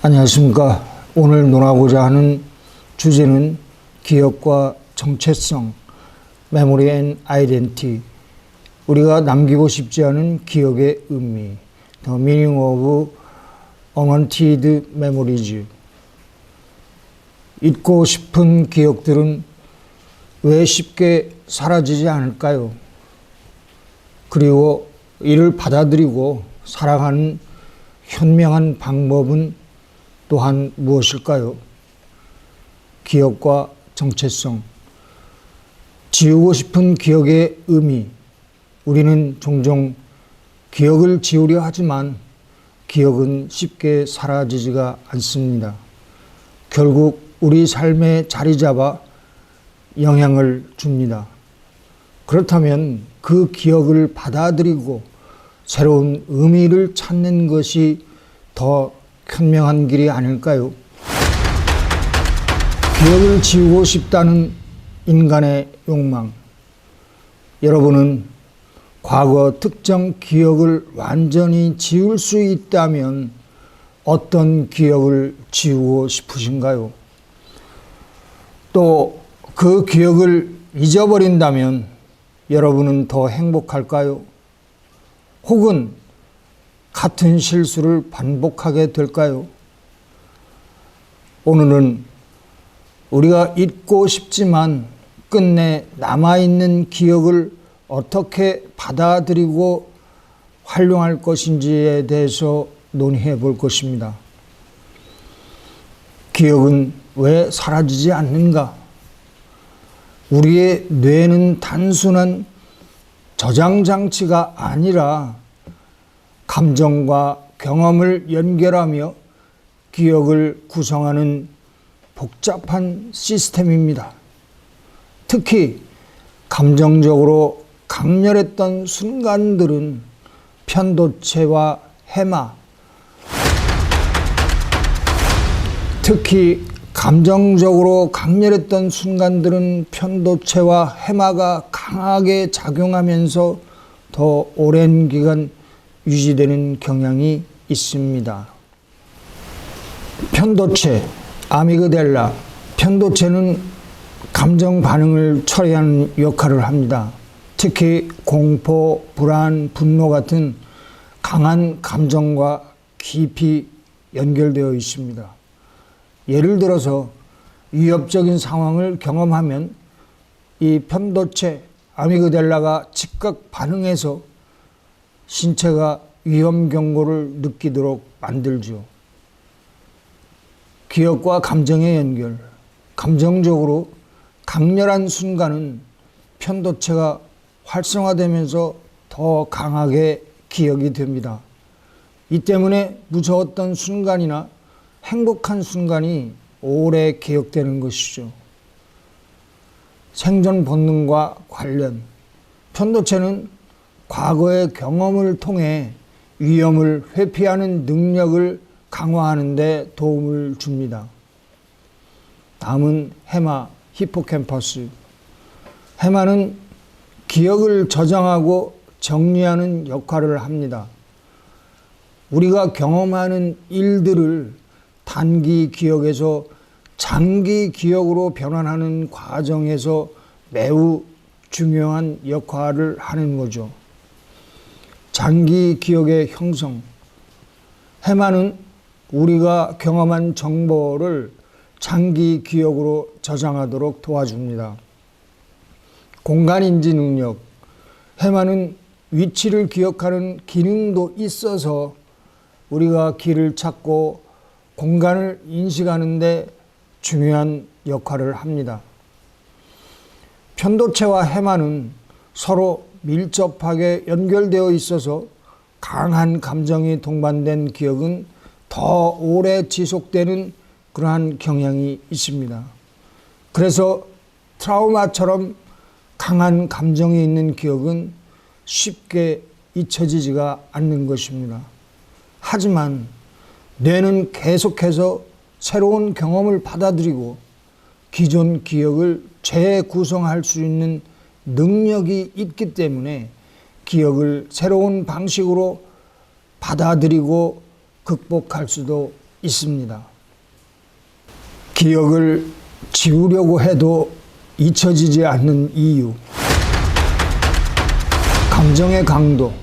안녕하십니까. 오늘 논하고자 하는 주제는 기억과 정체성, Memory and Identity, 우리가 남기고 싶지 않은 기억의 의미, The Meaning of Unwanted Memories. 잊고 싶은 기억들은 왜 쉽게 사라지지 않을까요? 그리고 이를 받아들이고 살아가는 현명한 방법은 또한 무엇일까요? 기억과 정체성, 지우고 싶은 기억의 의미. 우리는 종종 기억을 지우려 하지만 기억은 쉽게 사라지지가 않습니다. 결국 우리 삶에 자리 잡아 영향을 줍니다. 그렇다면 그 기억을 받아들이고 새로운 의미를 찾는 것이 더 현명한 길이 아닐까요? 기억을 지우고 싶다는 인간의 욕망. 여러분은 과거 특정 기억을 완전히 지울 수 있다면 어떤 기억을 지우고 싶으신가요? 또 그 기억을 잊어버린다면 여러분은 더 행복할까요? 혹은 같은 실수를 반복하게 될까요? 오늘은 우리가 잊고 싶지만 끝내 남아있는 기억을 어떻게 받아들이고 활용할 것인지에 대해서 논의해 볼 것입니다. 기억은 왜 사라지지 않는가? 우리의 뇌는 단순한 저장 장치가 아니라 감정과 경험을 연결하며 기억을 구성하는 복잡한 시스템입니다. 특히 감정적으로 강렬했던 순간들은 편도체와 해마, 해마가 강하게 작용하면서 더 오랜 기간 유지되는 경향이 있습니다. 편도체, 아미그달라. 편도체는 감정 반응을 처리하는 역할을 합니다. 특히 공포, 불안, 분노 같은 강한 감정과 깊이 연결되어 있습니다. 예를 들어서 위협적인 상황을 경험하면 이 편도체, 아미그달라가 즉각 반응해서 신체가 위험 경고를 느끼도록 만들죠. 기억과 감정의 연결. 감정적으로 강렬한 순간은 편도체가 활성화되면서 더 강하게 기억이 됩니다. 이 때문에 무서웠던 순간이나 행복한 순간이 오래 기억되는 것이죠. 생존 본능과 관련. 편도체는 과거의 경험을 통해 위험을 회피하는 능력을 강화하는 데 도움을 줍니다. 다음은 해마, 히포캠퍼스. 해마는 기억을 저장하고 정리하는 역할을 합니다. 우리가 경험하는 일들을 단기 기억에서 장기 기억으로 변환하는 과정에서 매우 중요한 역할을 하는 거죠. 장기 기억의 형성. 해마는 우리가 경험한 정보를 장기 기억으로 저장하도록 도와줍니다. 공간인지 능력. 해마는 위치를 기억하는 기능도 있어서 우리가 길을 찾고 공간을 인식하는 데 중요한 역할을 합니다. 편도체와 해마는 서로 밀접하게 연결되어 있어서 강한 감정이 동반된 기억은 더 오래 지속되는 그러한 경향이 있습니다. 그래서 트라우마처럼 강한 감정이 있는 기억은 쉽게 잊혀지지가 않는 것입니다. 하지만 뇌는 계속해서 새로운 경험을 받아들이고 기존 기억을 재구성할 수 있는 능력이 있기 때문에 기억을 새로운 방식으로 받아들이고 극복할 수도 있습니다. 기억을 지우려고 해도 잊혀지지 않는 이유, 감정의 강도,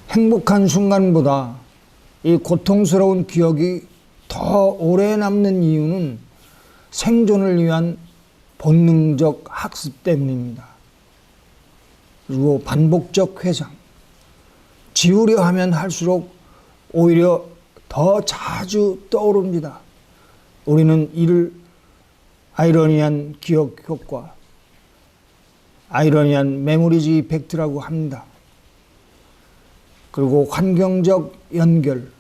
행복한 순간보다 이 고통스러운 기억이 더 오래 남는 이유는 생존을 위한 본능적 학습 때문입니다. 그리고 반복적 회상, 지우려 하면 할수록 오히려 더 자주 떠오릅니다. 우리는 이를 아이러니한 기억 효과, 아이러니한 메모리즈 이펙트라고 합니다. 그리고 환경적 연결,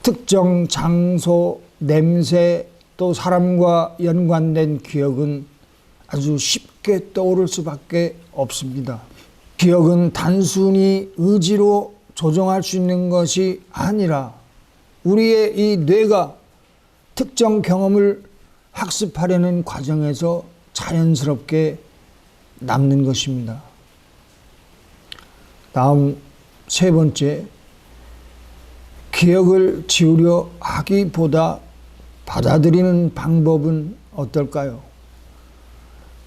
특정 장소, 냄새, 또 사람과 연관된 기억은 아주 쉽게 떠오를 수밖에 없습니다. 기억은 단순히 의지로 조정할 수 있는 것이 아니라 우리의 이 뇌가 특정 경험을 학습하려는 과정에서 자연스럽게 남는 것입니다. 다음 세 번째, 기억을 지우려 하기보다 받아들이는 방법은 어떨까요?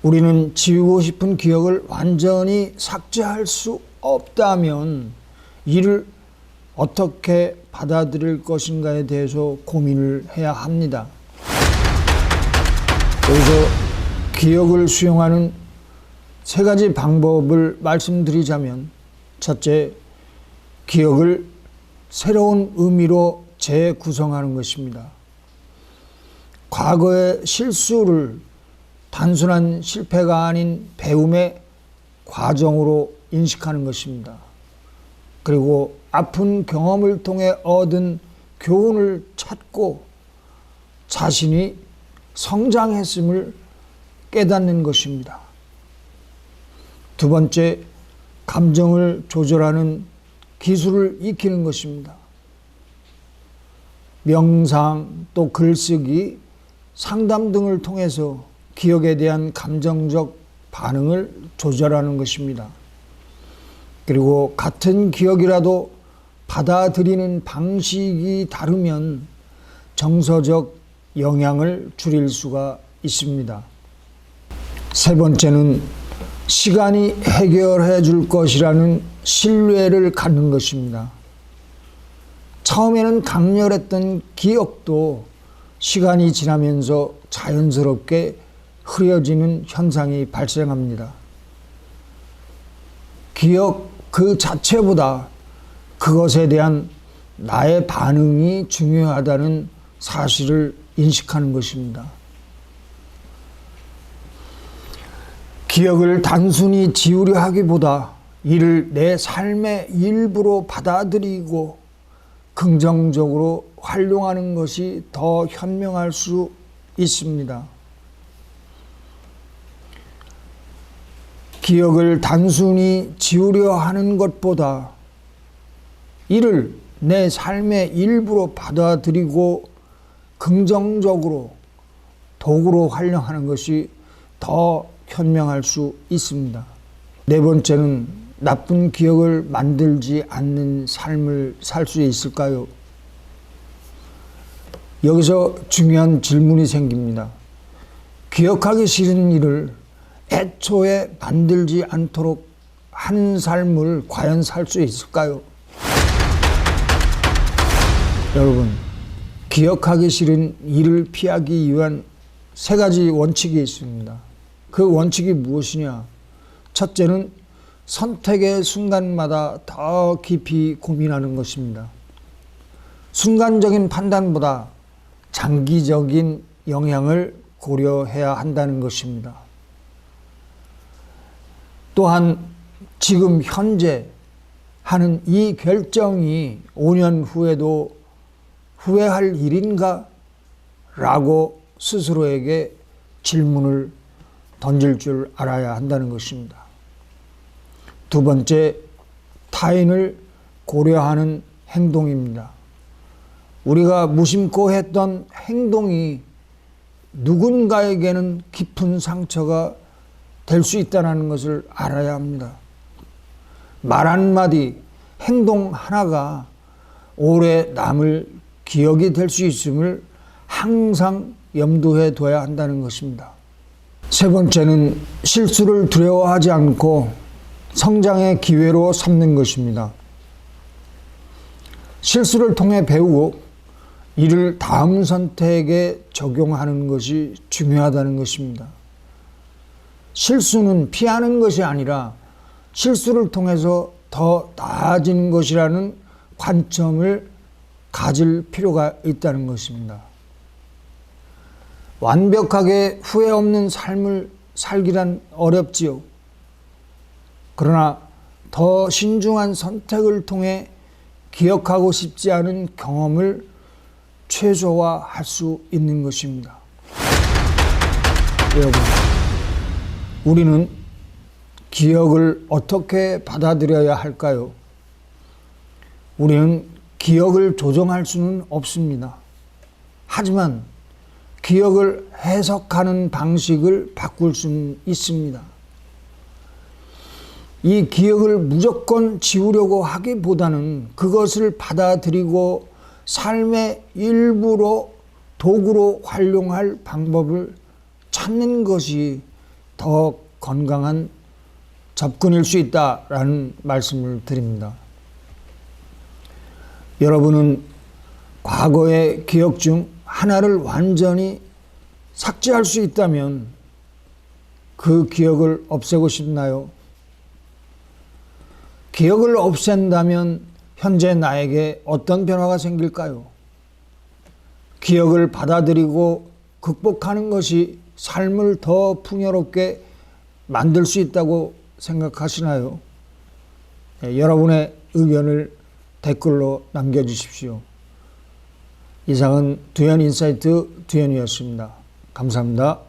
우리는 지우고 싶은 기억을 완전히 삭제할 수 없다면 이를 어떻게 받아들일 것인가에 대해서 고민을 해야 합니다. 여기서 기억을 수용하는 세 가지 방법을 말씀드리자면, 첫째, 기억을 새로운 의미로 재구성하는 것입니다. 과거의 실수를 단순한 실패가 아닌 배움의 과정으로 인식하는 것입니다. 그리고 아픈 경험을 통해 얻은 교훈을 찾고 자신이 성장했음을 깨닫는 것입니다. 두 번째, 감정을 조절하는 기술을 익히는 것입니다. 명상, 또 글쓰기, 상담 등을 통해서 기억에 대한 감정적 반응을 조절하는 것입니다. 그리고 같은 기억이라도 받아들이는 방식이 다르면 정서적 영향을 줄일 수가 있습니다. 세 번째는 시간이 해결해 줄 것이라는 신뢰를 갖는 것입니다. 처음에는 강렬했던 기억도 시간이 지나면서 자연스럽게 흐려지는 현상이 발생합니다. 기억 그 자체보다 그것에 대한 나의 반응이 중요하다는 사실을 인식하는 것입니다. 기억을 단순히 지우려 하기보다 이를 내 삶의 일부로 받아들이고 긍정적으로 활용하는 것이 더 현명할 수 있습니다. 기억을 단순히 지우려 하는 것보다 이를 내 삶의 일부로 받아들이고 긍정적으로 도구로 활용하는 것이 더 현명할 수 있습니다. 네 번째는 나쁜 기억을 만들지 않는 삶을 살 수 있을까요? 여기서 중요한 질문이 생깁니다. 기억하기 싫은 일을 애초에 만들지 않도록 하는 삶을 과연 살 수 있을까요? 여러분, 기억하기 싫은 일을 피하기 위한 세 가지 원칙이 있습니다. 그 원칙이 무엇이냐? 첫째는 선택의 순간마다 더 깊이 고민하는 것입니다. 순간적인 판단보다 장기적인 영향을 고려해야 한다는 것입니다. 또한 지금 현재 하는 이 결정이 5년 후에도 후회할 일인가? 라고 스스로에게 질문을 던질 줄 알아야 한다는 것입니다. 두 번째, 타인을 고려하는 행동입니다. 우리가 무심코 했던 행동이 누군가에게는 깊은 상처가 될 수 있다는 것을 알아야 합니다. 말 한마디, 행동 하나가 오래 남을 기억이 될 수 있음을 항상 염두에 둬야 한다는 것입니다. 세 번째는 실수를 두려워하지 않고 성장의 기회로 삼는 것입니다. 실수를 통해 배우고 이를 다음 선택에 적용하는 것이 중요하다는 것입니다. 실수는 피하는 것이 아니라 실수를 통해서 더 나아지는 것이라는 관점을 가질 필요가 있다는 것입니다. 완벽하게 후회 없는 삶을 살기란 어렵지요. 그러나 더 신중한 선택을 통해 기억하고 싶지 않은 경험을 최소화할 수 있는 것입니다. 여러분, 우리는 기억을 어떻게 받아들여야 할까요? 우리는 기억을 조정할 수는 없습니다. 하지만 기억을 해석하는 방식을 바꿀 수는 있습니다. 이 기억을 무조건 지우려고 하기보다는 그것을 받아들이고 삶의 일부로 도구로 활용할 방법을 찾는 것이 더 건강한 접근일 수 있다라는 말씀을 드립니다. 여러분은 과거의 기억 중 하나를 완전히 삭제할 수 있다면 그 기억을 없애고 싶나요? 기억을 없앤다면 현재 나에게 어떤 변화가 생길까요? 기억을 받아들이고 극복하는 것이 삶을 더 풍요롭게 만들 수 있다고 생각하시나요? 여러분의 의견을 댓글로 남겨주십시오. 이상은 두현인사이트 두현이었습니다. 감사합니다.